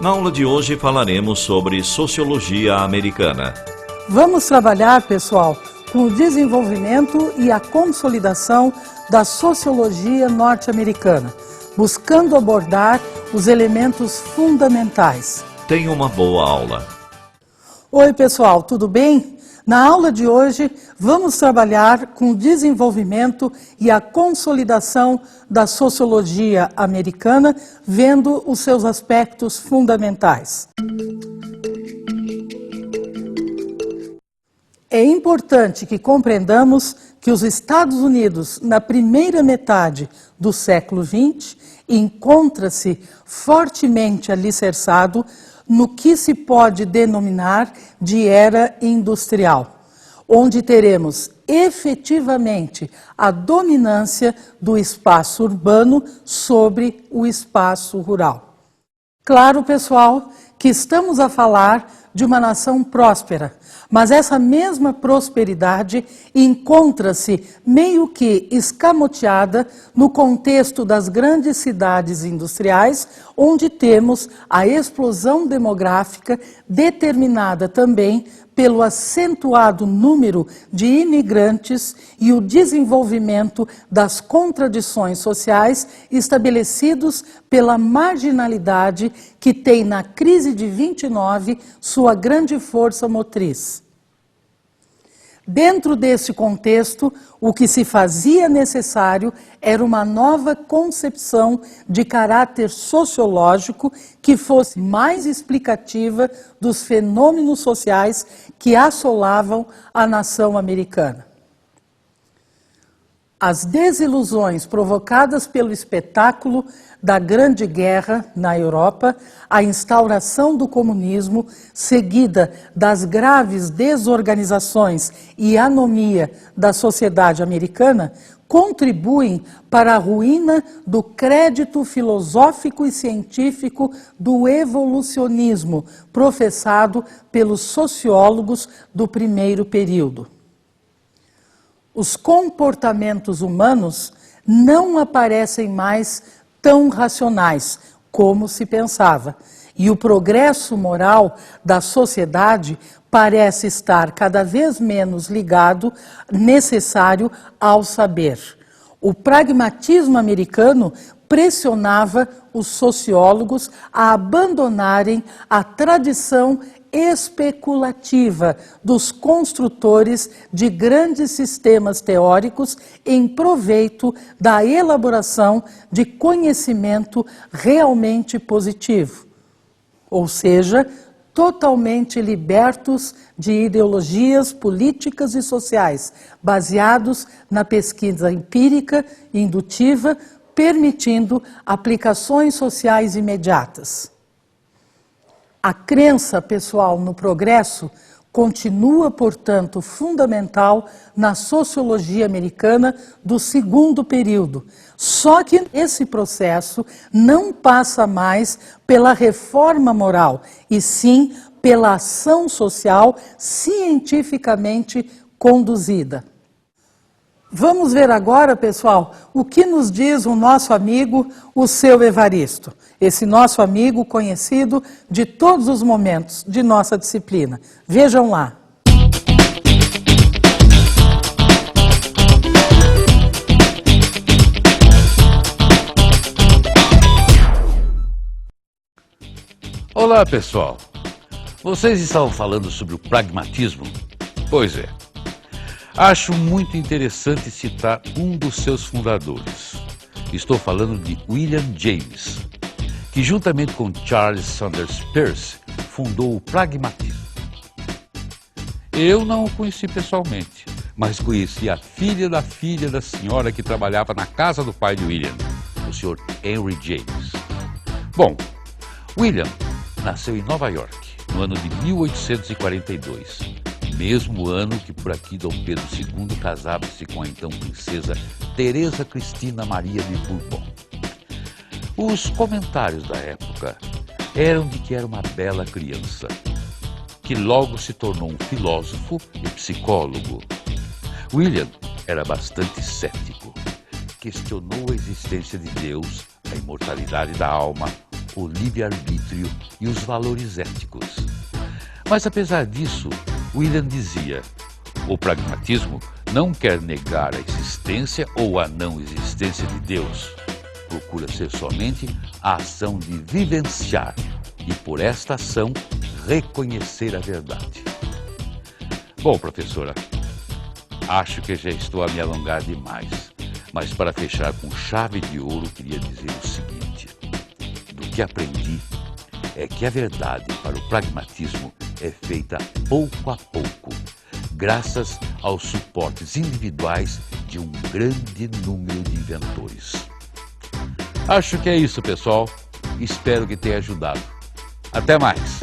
Na aula de hoje falaremos sobre sociologia americana. Vamos trabalhar, pessoal, com o desenvolvimento e a consolidação da sociologia norte-americana, buscando abordar os elementos fundamentais. Tenha uma boa aula. Oi, pessoal, tudo bem? Na aula de hoje, vamos trabalhar com o desenvolvimento e a consolidação da sociologia americana, vendo os seus aspectos fundamentais. É importante que compreendamos que os Estados Unidos, na primeira metade do século XX, encontra-se fortemente alicerçado no que se pode denominar de era industrial, onde teremos efetivamente a dominância do espaço urbano sobre o espaço rural. Claro, pessoal, que estamos a falar de uma nação próspera, mas essa mesma prosperidade encontra-se meio que escamoteada no contexto das grandes cidades industriais, onde temos a explosão demográfica determinada também pelo acentuado número de imigrantes e o desenvolvimento das contradições sociais estabelecidos pela marginalidade que tem na crise de 29 sua grande força motriz. Dentro desse contexto, o que se fazia necessário era uma nova concepção de caráter sociológico que fosse mais explicativa dos fenômenos sociais que assolavam a nação americana. As desilusões provocadas pelo espetáculo da Grande Guerra na Europa, a instauração do comunismo, seguida das graves desorganizações e anomia da sociedade americana, contribuem para a ruína do crédito filosófico e científico do evolucionismo professado pelos sociólogos do primeiro período. Os comportamentos humanos não aparecem mais tão racionais como se pensava, e o progresso moral da sociedade parece estar cada vez menos ligado, necessário ao saber. O pragmatismo americano pressionava os sociólogos a abandonarem a tradição especulativa dos construtores de grandes sistemas teóricos em proveito da elaboração de conhecimento realmente positivo, ou seja, totalmente libertos de ideologias políticas e sociais, baseados na pesquisa empírica e indutiva, permitindo aplicações sociais imediatas. A crença pessoal no progresso continua, portanto, fundamental na sociologia americana do segundo período. Só que esse processo não passa mais pela reforma moral, e sim pela ação social cientificamente conduzida. Vamos ver agora, pessoal, o que nos diz o nosso amigo, o seu Evaristo. Esse nosso amigo conhecido de todos os momentos de nossa disciplina. Vejam lá. Olá, pessoal. Vocês estavam falando sobre o pragmatismo? Pois é. Acho muito interessante citar um dos seus fundadores. Estou falando de William James, que juntamente com Charles Sanders Peirce fundou o pragmatismo. Eu não o conheci pessoalmente, mas conheci a filha da senhora que trabalhava na casa do pai de William, o Sr. Henry James. Bom, William nasceu em Nova York no ano de 1842. Mesmo ano que por aqui Dom Pedro II casava-se com a então princesa Teresa Cristina Maria de Bourbon. Os comentários da época eram de que era uma bela criança, que logo se tornou um filósofo e psicólogo. William era bastante cético, questionou a existência de Deus, a imortalidade da alma, o livre-arbítrio e os valores éticos. Mas apesar disso, William dizia: o pragmatismo não quer negar a existência ou a não existência de Deus. Procura ser somente a ação de vivenciar e, por esta ação, reconhecer a verdade. Bom, professora, acho que já estou a me alongar demais, mas para fechar com chave de ouro, queria dizer o seguinte: do que aprendi é que a verdade para o pragmatismo é feita pouco a pouco, graças aos suportes individuais de um grande número de inventores. Acho que é isso, pessoal. Espero que tenha ajudado. Até mais!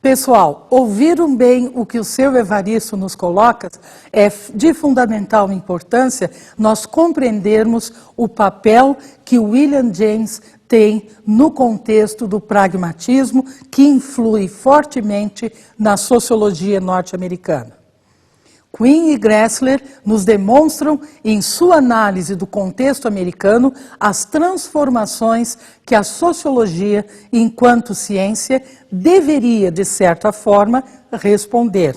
Pessoal, ouviram bem o que o seu Evaristo nos coloca? É de fundamental importância nós compreendermos o papel que o William James tem no contexto do pragmatismo, que influi fortemente na sociologia norte-americana. Quinn e Gressler nos demonstram, em sua análise do contexto americano, as transformações que a sociologia, enquanto ciência, deveria, de certa forma, responder.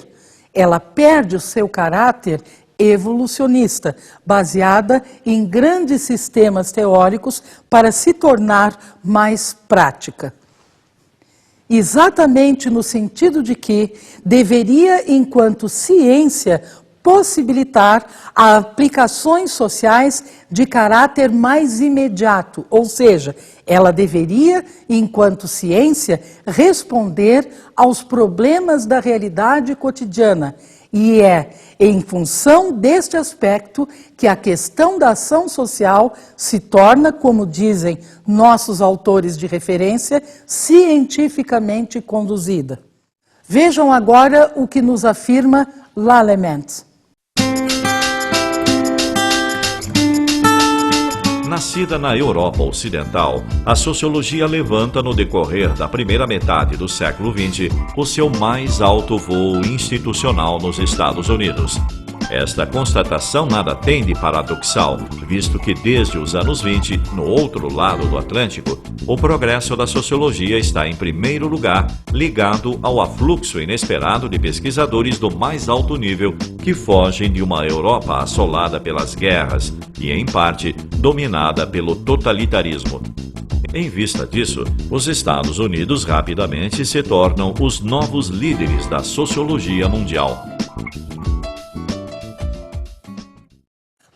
Ela perde o seu caráter evolucionista, baseada em grandes sistemas teóricos, para se tornar mais prática. Exatamente no sentido de que deveria, enquanto ciência, possibilitar aplicações sociais de caráter mais imediato, ou seja, ela deveria, enquanto ciência, responder aos problemas da realidade cotidiana. E é em função deste aspecto que a questão da ação social se torna, como dizem nossos autores de referência, cientificamente conduzida. Vejam agora o que nos afirma L'Allement. Nascida na Europa Ocidental, a sociologia levanta no decorrer da primeira metade do século XX o seu mais alto voo institucional nos Estados Unidos. Esta constatação nada tem de paradoxal, visto que desde os anos 20, no outro lado do Atlântico, o progresso da sociologia está em primeiro lugar ligado ao afluxo inesperado de pesquisadores do mais alto nível que fogem de uma Europa assolada pelas guerras e, em parte, dominada pelo totalitarismo. Em vista disso, os Estados Unidos rapidamente se tornam os novos líderes da sociologia mundial.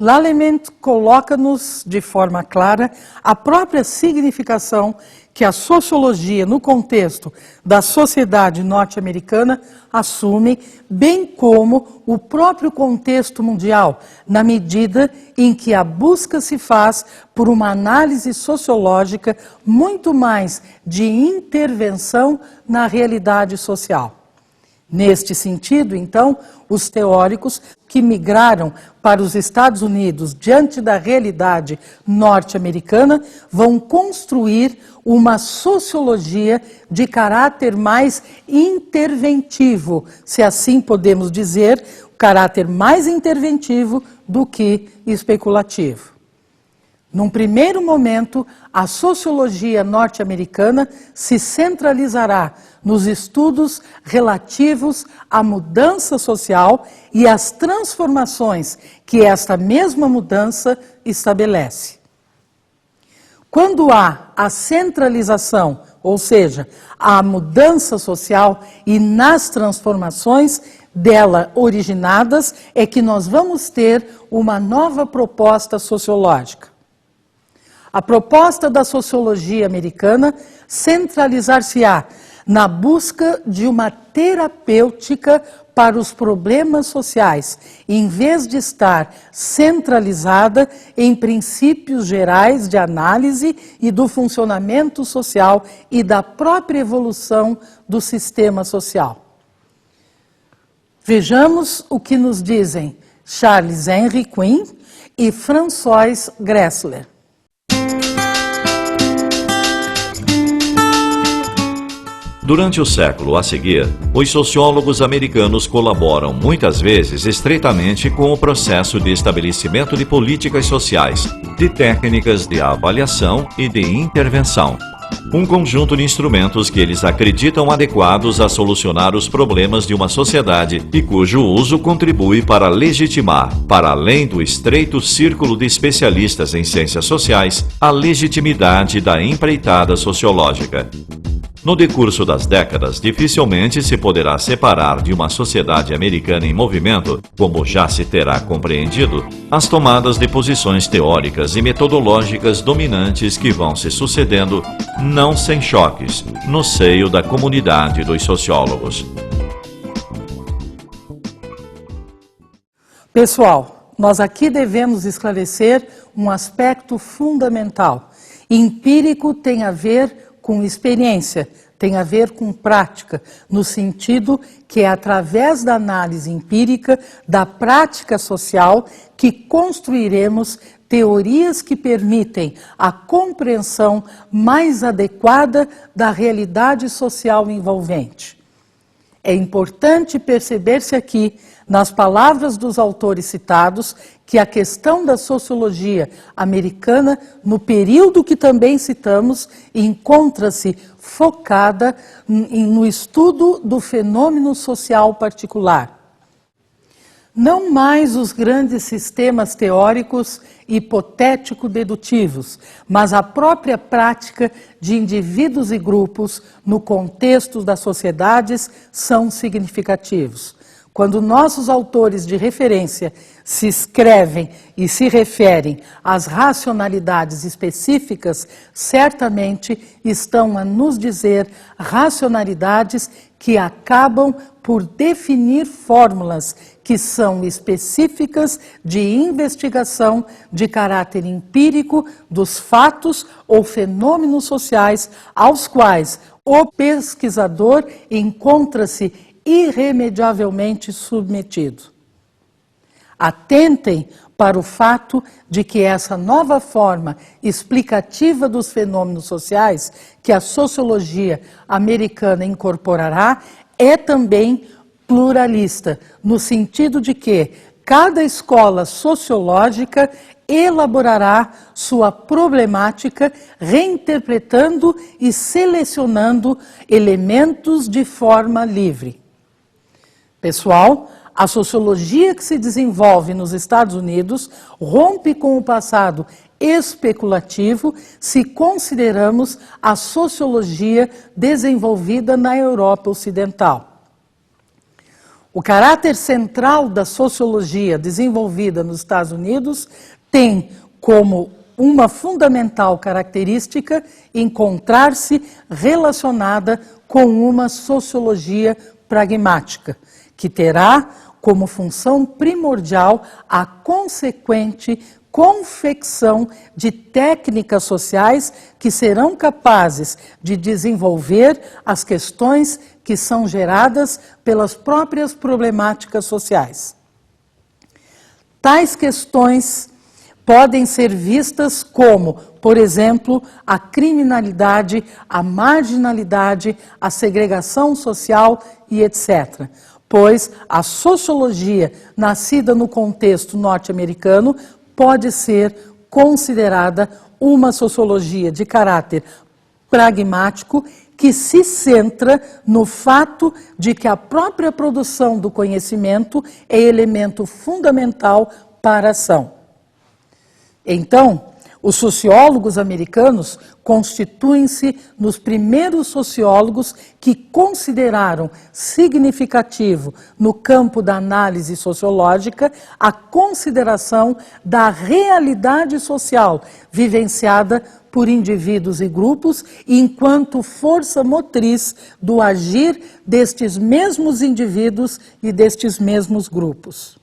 L'Allement coloca-nos de forma clara a própria significação que a sociologia, no contexto da sociedade norte-americana, assume, bem como o próprio contexto mundial, na medida em que a busca se faz por uma análise sociológica muito mais de intervenção na realidade social. Neste sentido, então, os teóricos que migraram para os Estados Unidos diante da realidade norte-americana vão construir uma sociologia de caráter mais interventivo, se assim podemos dizer, caráter mais interventivo do que especulativo. Num primeiro momento, a sociologia norte-americana se centralizará nos estudos relativos à mudança social e às transformações que esta mesma mudança estabelece. Quando há a centralização, ou seja, a mudança social e nas transformações dela originadas, é que nós vamos ter uma nova proposta sociológica. A proposta da sociologia americana centralizar-se-á na busca de uma terapêutica para os problemas sociais, em vez de estar centralizada em princípios gerais de análise e do funcionamento social e da própria evolução do sistema social. Vejamos o que nos dizem Charles Henry Quinn e François Gressler. Durante o século a seguir, os sociólogos americanos colaboram muitas vezes estreitamente com o processo de estabelecimento de políticas sociais, de técnicas de avaliação e de intervenção, um conjunto de instrumentos que eles acreditam adequados a solucionar os problemas de uma sociedade e cujo uso contribui para legitimar, para além do estreito círculo de especialistas em ciências sociais, a legitimidade da empreitada sociológica. No decurso das décadas, dificilmente se poderá separar de uma sociedade americana em movimento, como já se terá compreendido, as tomadas de posições teóricas e metodológicas dominantes que vão se sucedendo, não sem choques, no seio da comunidade dos sociólogos. Pessoal, nós aqui devemos esclarecer um aspecto fundamental. Empírico tem a ver com experiência, tem a ver com prática, no sentido que é através da análise empírica, da prática social, que construiremos teorias que permitem a compreensão mais adequada da realidade social envolvente. É importante perceber-se aqui, nas palavras dos autores citados, que a questão da sociologia americana, no período que também citamos, encontra-se focada no estudo do fenômeno social particular. Não mais os grandes sistemas teóricos hipotético-dedutivos, mas a própria prática de indivíduos e grupos no contexto das sociedades são significativos. Quando nossos autores de referência se escrevem e se referem às racionalidades específicas, certamente estão a nos dizer racionalidades que acabam por definir fórmulas que são específicas de investigação de caráter empírico dos fatos ou fenômenos sociais aos quais o pesquisador encontra-se irremediavelmente submetido. Atentem para o fato de que essa nova forma explicativa dos fenômenos sociais que a sociologia americana incorporará é também pluralista, no sentido de que cada escola sociológica elaborará sua problemática, reinterpretando e selecionando elementos de forma livre. Pessoal, a sociologia que se desenvolve nos Estados Unidos rompe com o passado especulativo se consideramos a sociologia desenvolvida na Europa Ocidental. O caráter central da sociologia desenvolvida nos Estados Unidos tem como uma fundamental característica encontrar-se relacionada com uma sociologia pragmática, que terá como função primordial a consequente confecção de técnicas sociais que serão capazes de desenvolver as questões que são geradas pelas próprias problemáticas sociais. Tais questões podem ser vistas como, por exemplo, a criminalidade, a marginalidade, a segregação social e etc., pois a sociologia, nascida no contexto norte-americano, pode ser considerada uma sociologia de caráter pragmático que se centra no fato de que a própria produção do conhecimento é elemento fundamental para a ação. Então, os sociólogos americanos constituem-se nos primeiros sociólogos que consideraram significativo, no campo da análise sociológica, a consideração da realidade social vivenciada por indivíduos e grupos, enquanto força motriz do agir destes mesmos indivíduos e destes mesmos grupos.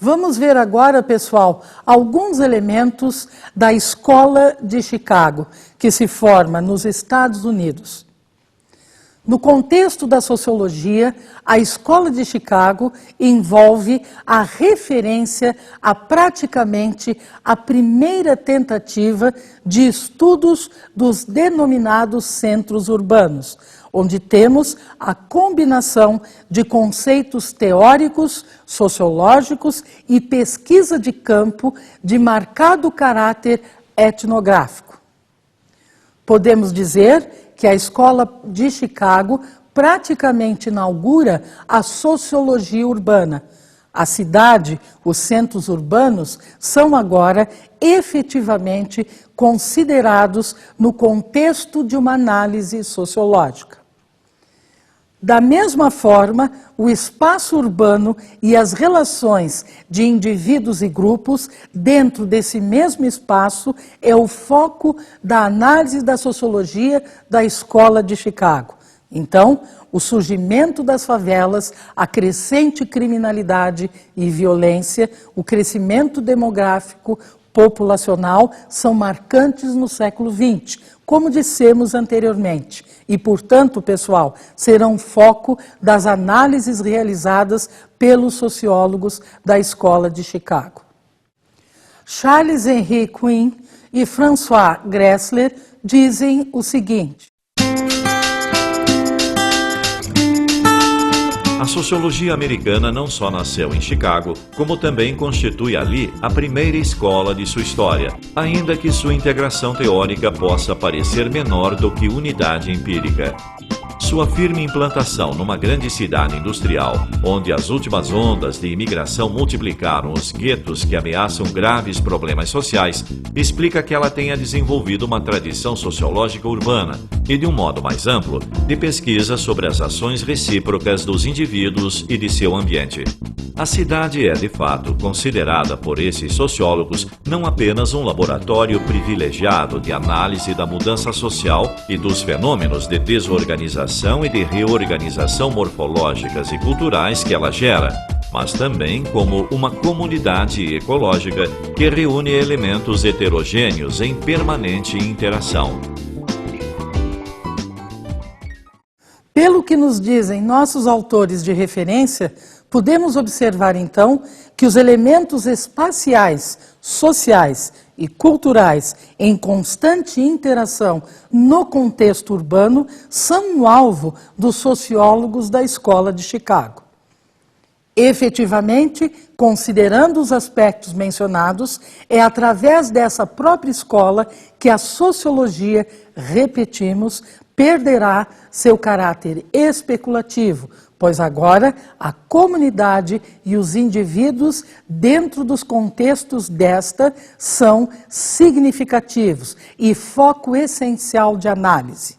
Vamos ver agora, pessoal, alguns elementos da Escola de Chicago, que se forma nos Estados Unidos. No contexto da sociologia, a Escola de Chicago envolve a referência a praticamente a primeira tentativa de estudos dos denominados centros urbanos, onde temos a combinação de conceitos teóricos, sociológicos e pesquisa de campo de marcado caráter etnográfico. Podemos dizer que a Escola de Chicago praticamente inaugura a sociologia urbana. A cidade, os centros urbanos, são agora efetivamente considerados no contexto de uma análise sociológica. Da mesma forma, o espaço urbano e as relações de indivíduos e grupos dentro desse mesmo espaço é o foco da análise da sociologia da Escola de Chicago. Então, o surgimento das favelas, a crescente criminalidade e violência, o crescimento demográfico, populacional são marcantes no século XX, como dissemos anteriormente, e, portanto, pessoal, serão foco das análises realizadas pelos sociólogos da Escola de Chicago. Charles Henry Quinn e François Gressler dizem o seguinte: a sociologia americana não só nasceu em Chicago, como também constitui ali a primeira escola de sua história, ainda que sua integração teórica possa parecer menor do que unidade empírica. Sua firme implantação numa grande cidade industrial, onde as últimas ondas de imigração multiplicaram os guetos que ameaçam graves problemas sociais, explica que ela tenha desenvolvido uma tradição sociológica urbana e, de um modo mais amplo, de pesquisa sobre as ações recíprocas dos indivíduos e de seu ambiente. A cidade é, de fato, considerada por esses sociólogos não apenas um laboratório privilegiado de análise da mudança social e dos fenômenos de desorganização e de reorganização morfológicas e culturais que ela gera, mas também como uma comunidade ecológica que reúne elementos heterogêneos em permanente interação. Pelo que nos dizem nossos autores de referência, podemos observar então que os elementos espaciais, sociais e culturais em constante interação no contexto urbano são o alvo dos sociólogos da Escola de Chicago. Efetivamente, considerando os aspectos mencionados, é através dessa própria escola que a sociologia, repetimos, perderá seu caráter especulativo, pois agora a comunidade e os indivíduos dentro dos contextos desta são significativos e foco essencial de análise.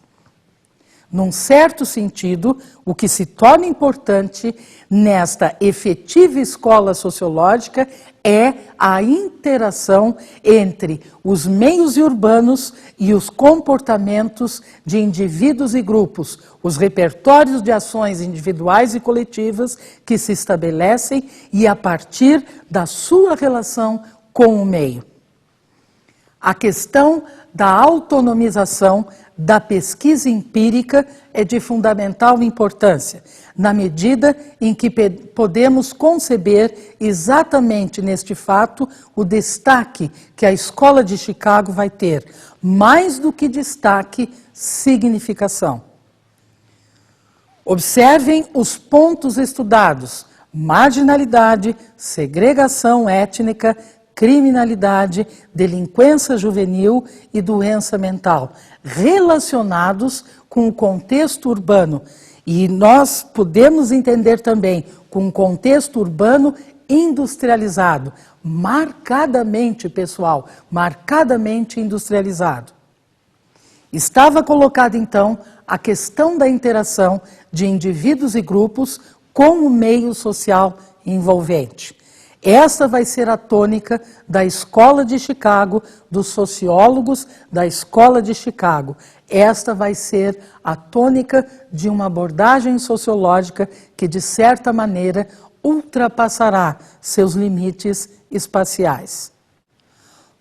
Num certo sentido, o que se torna importante nesta efetiva escola sociológica é a interação entre os meios urbanos e os comportamentos de indivíduos e grupos, os repertórios de ações individuais e coletivas que se estabelecem e a partir da sua relação com o meio. A questão da autonomização da pesquisa empírica é de fundamental importância, na medida em que podemos conceber exatamente neste fato o destaque que a Escola de Chicago vai ter, mais do que destaque, significação. Observem os pontos estudados: marginalidade, segregação étnica, criminalidade, delinquência juvenil e doença mental, relacionados com o contexto urbano. E nós podemos entender também com o contexto urbano industrializado, marcadamente, pessoal, marcadamente industrializado. Estava colocada, então, a questão da interação de indivíduos e grupos com o meio social envolvente. Essa vai ser a tônica da Escola de Chicago, dos sociólogos da Escola de Chicago. Esta vai ser a tônica de uma abordagem sociológica que, de certa maneira, ultrapassará seus limites espaciais.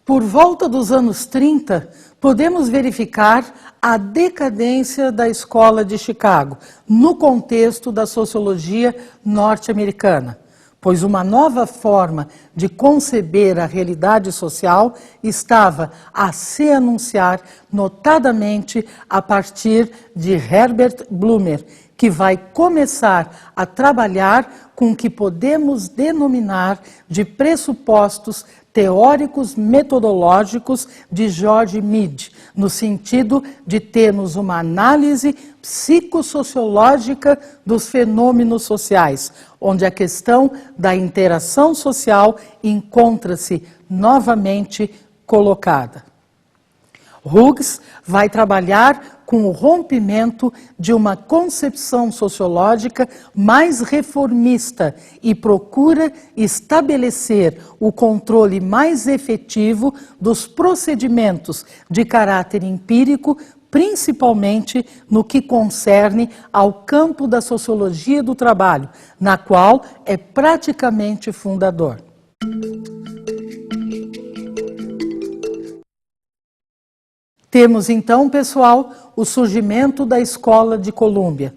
Por volta dos anos 30, podemos verificar a decadência da escola de Chicago, no contexto da sociologia norte-americana, pois uma nova forma de conceber a realidade social estava a se anunciar, notadamente a partir de Herbert Blumer, que vai começar a trabalhar com o que podemos denominar de pressupostos teóricos metodológicos de George Mead, no sentido de termos uma análise psicossociológica dos fenômenos sociais, onde a questão da interação social encontra-se novamente colocada. Hughes vai trabalhar com o rompimento de uma concepção sociológica mais reformista e procura estabelecer o controle mais efetivo dos procedimentos de caráter empírico, principalmente no que concerne ao campo da sociologia do trabalho, na qual é praticamente fundador. Temos então, pessoal, o surgimento da Escola de Colômbia.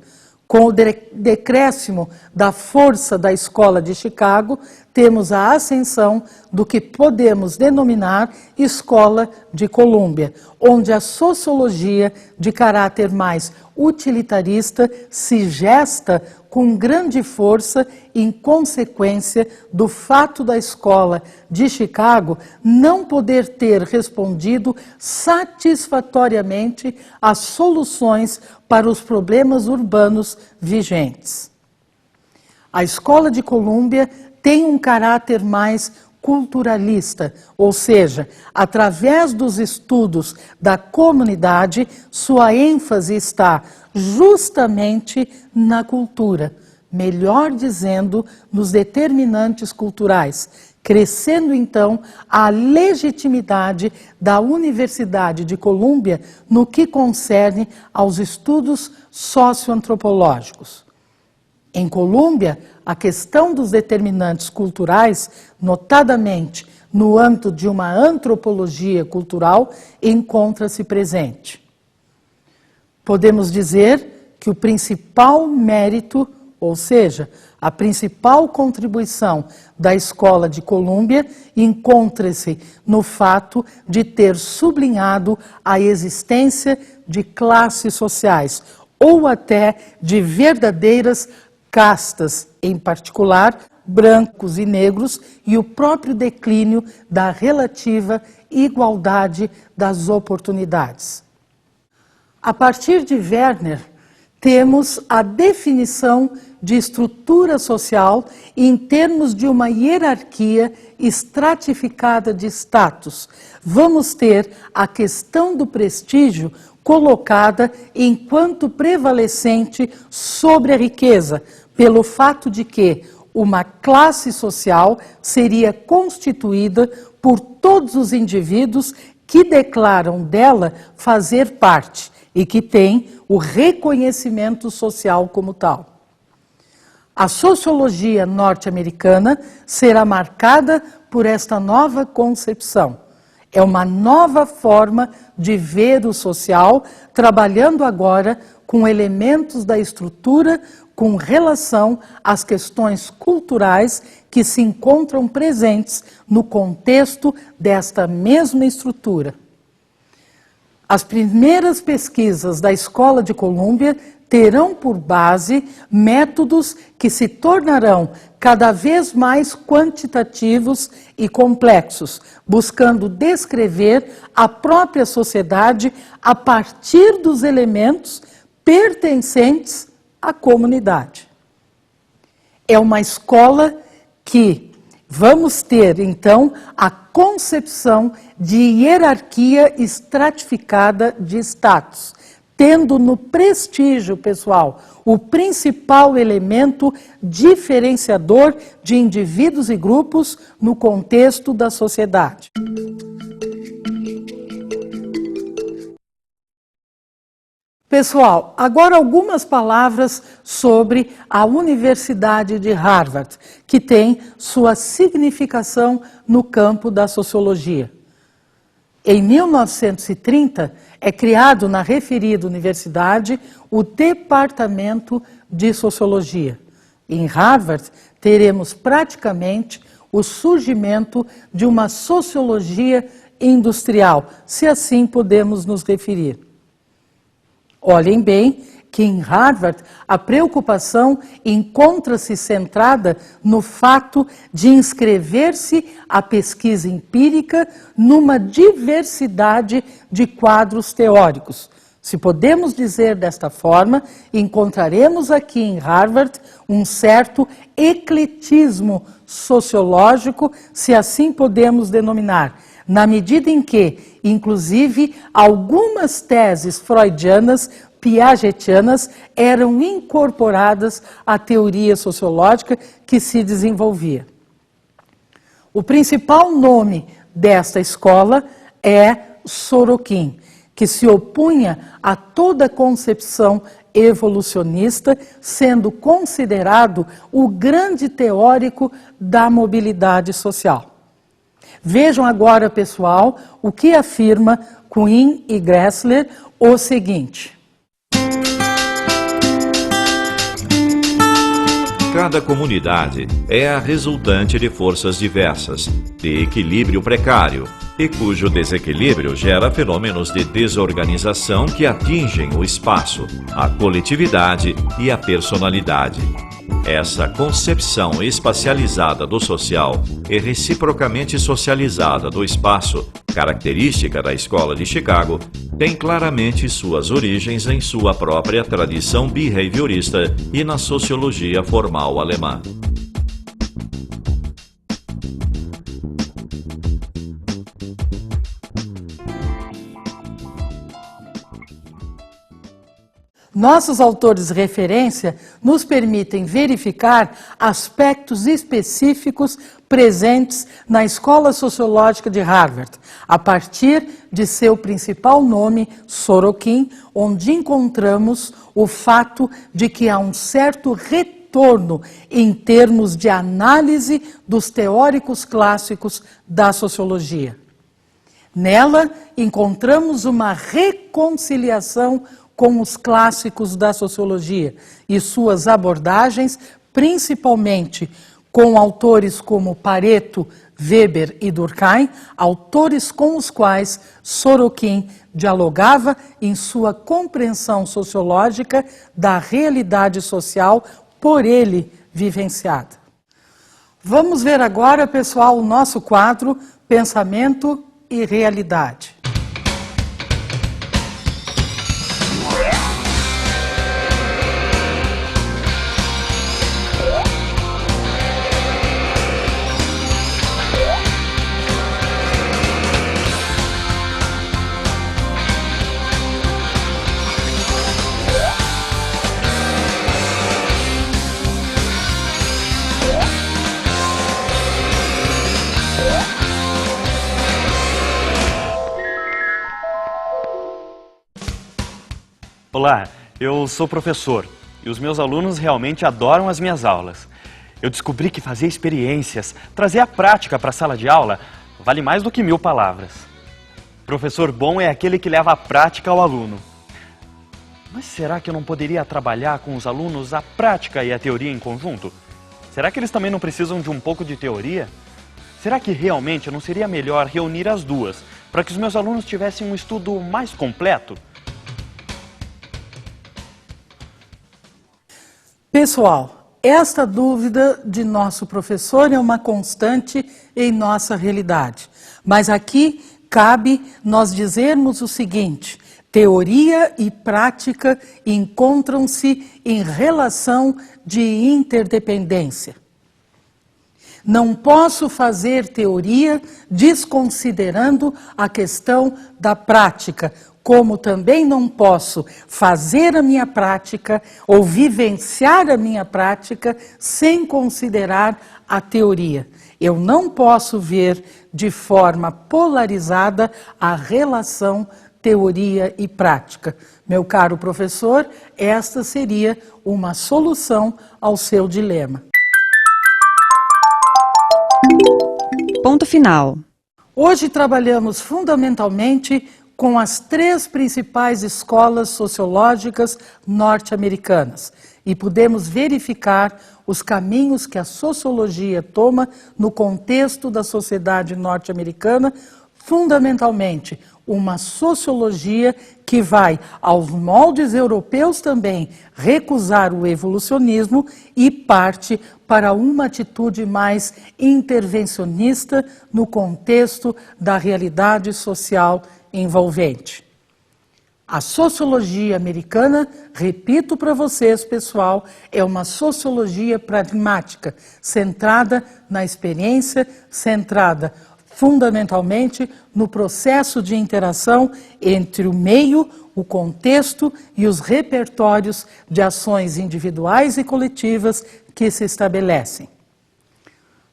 Com o decréscimo da força da Escola de Chicago, temos a ascensão do que podemos denominar Escola de Colômbia, onde a sociologia de caráter mais utilitarista se gesta com grande força em consequência do fato da Escola de Chicago não poder ter respondido satisfatoriamente às soluções para os problemas urbanos vigentes. A Escola de Colômbia tem um caráter mais culturalista, ou seja, através dos estudos da comunidade, sua ênfase está justamente na cultura, melhor dizendo, nos determinantes culturais, crescendo então a legitimidade da Universidade de Colômbia no que concerne aos estudos socioantropológicos. Em Colômbia, a questão dos determinantes culturais, notadamente no âmbito de uma antropologia cultural, encontra-se presente. Podemos dizer que o principal mérito, ou seja, a principal contribuição da Escola de Colômbia encontra-se no fato de ter sublinhado a existência de classes sociais, ou até de verdadeiras castas, em particular, brancos e negros, e o próprio declínio da relativa igualdade das oportunidades. A partir de Werner, temos a definição de estrutura social em termos de uma hierarquia estratificada de status. Vamos ter a questão do prestígio colocada enquanto prevalecente sobre a riqueza, pelo fato de que uma classe social seria constituída por todos os indivíduos que declaram dela fazer parte e que têm o reconhecimento social como tal. A sociologia norte-americana será marcada por esta nova concepção. É uma nova forma de ver o social, trabalhando agora com elementos da estrutura com relação às questões culturais que se encontram presentes no contexto desta mesma estrutura. As primeiras pesquisas da Escola de Colômbia terão por base métodos que se tornarão cada vez mais quantitativos e complexos, buscando descrever a própria sociedade a partir dos elementos pertencentes à comunidade. É uma escola que vamos ter, então, a concepção de hierarquia estratificada de status, tendo no prestígio, pessoal, o principal elemento diferenciador de indivíduos e grupos no contexto da sociedade. Pessoal, agora algumas palavras sobre a Universidade de Harvard, que tem sua significação no campo da sociologia. Em 1930, é criado na referida universidade o Departamento de Sociologia. Em Harvard, teremos praticamente o surgimento de uma sociologia industrial, se assim podemos nos referir. Olhem bem que em Harvard a preocupação encontra-se centrada no fato de inscrever-se a pesquisa empírica numa diversidade de quadros teóricos. Se podemos dizer desta forma, encontraremos aqui em Harvard um certo ecletismo sociológico, se assim podemos denominar, na medida em que, inclusive, algumas teses freudianas, piagetianas, eram incorporadas à teoria sociológica que se desenvolvia. O principal nome desta escola é Sorokin, que se opunha a toda concepção evolucionista, sendo considerado o grande teórico da mobilidade social. Vejam agora, pessoal, o que afirma Quinn e Gressler o seguinte. Cada comunidade é a resultante de forças diversas, de equilíbrio precário, e cujo desequilíbrio gera fenômenos de desorganização que atingem o espaço, a coletividade e a personalidade. Essa concepção espacializada do social e reciprocamente socializada do espaço, característica da Escola de Chicago, tem claramente suas origens em sua própria tradição behaviorista e na sociologia formal alemã. Nossos autores de referência nos permitem verificar aspectos específicos presentes na Escola Sociológica de Harvard, a partir de seu principal nome, Sorokin, onde encontramos o fato de que há um certo retorno em termos de análise dos teóricos clássicos da sociologia. Nela, encontramos uma reconciliação com os clássicos da sociologia e suas abordagens, principalmente com autores como Pareto, Weber e Durkheim, autores com os quais Sorokin dialogava em sua compreensão sociológica da realidade social por ele vivenciada. Vamos ver agora, pessoal, o nosso quadro Pensamento e Realidade. Olá, eu sou professor e os meus alunos realmente adoram as minhas aulas. Eu descobri que fazer experiências, trazer a prática para a sala de aula, vale mais do que 1000 palavras. Professor bom é aquele que leva a prática ao aluno. Mas será que eu não poderia trabalhar com os alunos a prática e a teoria em conjunto? Será que eles também não precisam de um pouco de teoria? Será que realmente não seria melhor reunir as duas, para que os meus alunos tivessem um estudo mais completo? Pessoal, esta dúvida de nosso professor é uma constante em nossa realidade. Mas aqui cabe nós dizermos o seguinte: teoria e prática encontram-se em relação de interdependência. Não posso fazer teoria desconsiderando a questão da prática, como também não posso fazer a minha prática ou vivenciar a minha prática sem considerar a teoria. Eu não posso ver de forma polarizada a relação teoria e prática. Meu caro professor, esta seria uma solução ao seu dilema. Ponto final. Hoje trabalhamos fundamentalmente com as 3 principais escolas sociológicas norte-americanas e podemos verificar os caminhos que a sociologia toma no contexto da sociedade norte-americana, fundamentalmente uma sociologia que vai, aos moldes europeus também, recusar o evolucionismo e parte para uma atitude mais intervencionista no contexto da realidade social envolvente. A sociologia americana, repito para vocês, pessoal, é uma sociologia pragmática, centrada na experiência, centrada fundamentalmente no processo de interação entre o meio, o contexto e os repertórios de ações individuais e coletivas que se estabelecem.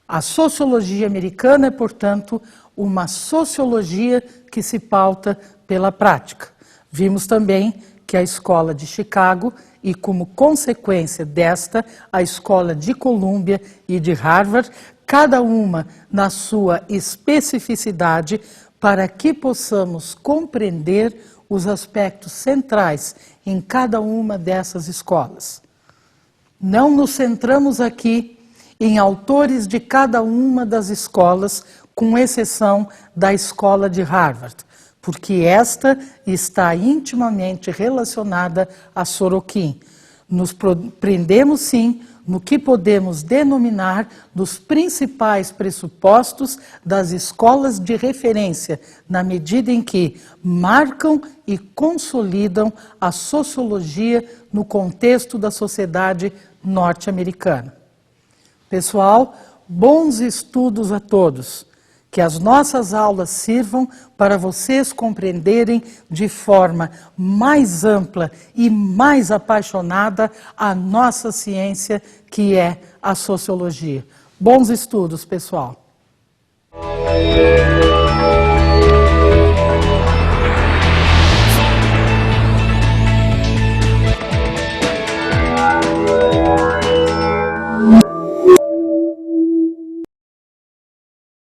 A sociologia americana é, portanto, uma sociologia que se pauta pela prática. Vimos também que a Escola de Chicago e, como consequência desta, a Escola de Colômbia e de Harvard, cada uma na sua especificidade, para que possamos compreender os aspectos centrais em cada uma dessas escolas. Não nos centramos aqui em autores de cada uma das escolas, com exceção da Escola de Harvard, porque esta está intimamente relacionada a Sorokin. Nos prendemos, sim, no que podemos denominar dos principais pressupostos das escolas de referência, na medida em que marcam e consolidam a sociologia no contexto da sociedade norte-americana. Pessoal, bons estudos a todos. Que as nossas aulas sirvam para vocês compreenderem de forma mais ampla e mais apaixonada a nossa ciência, que é a sociologia. Bons estudos, pessoal!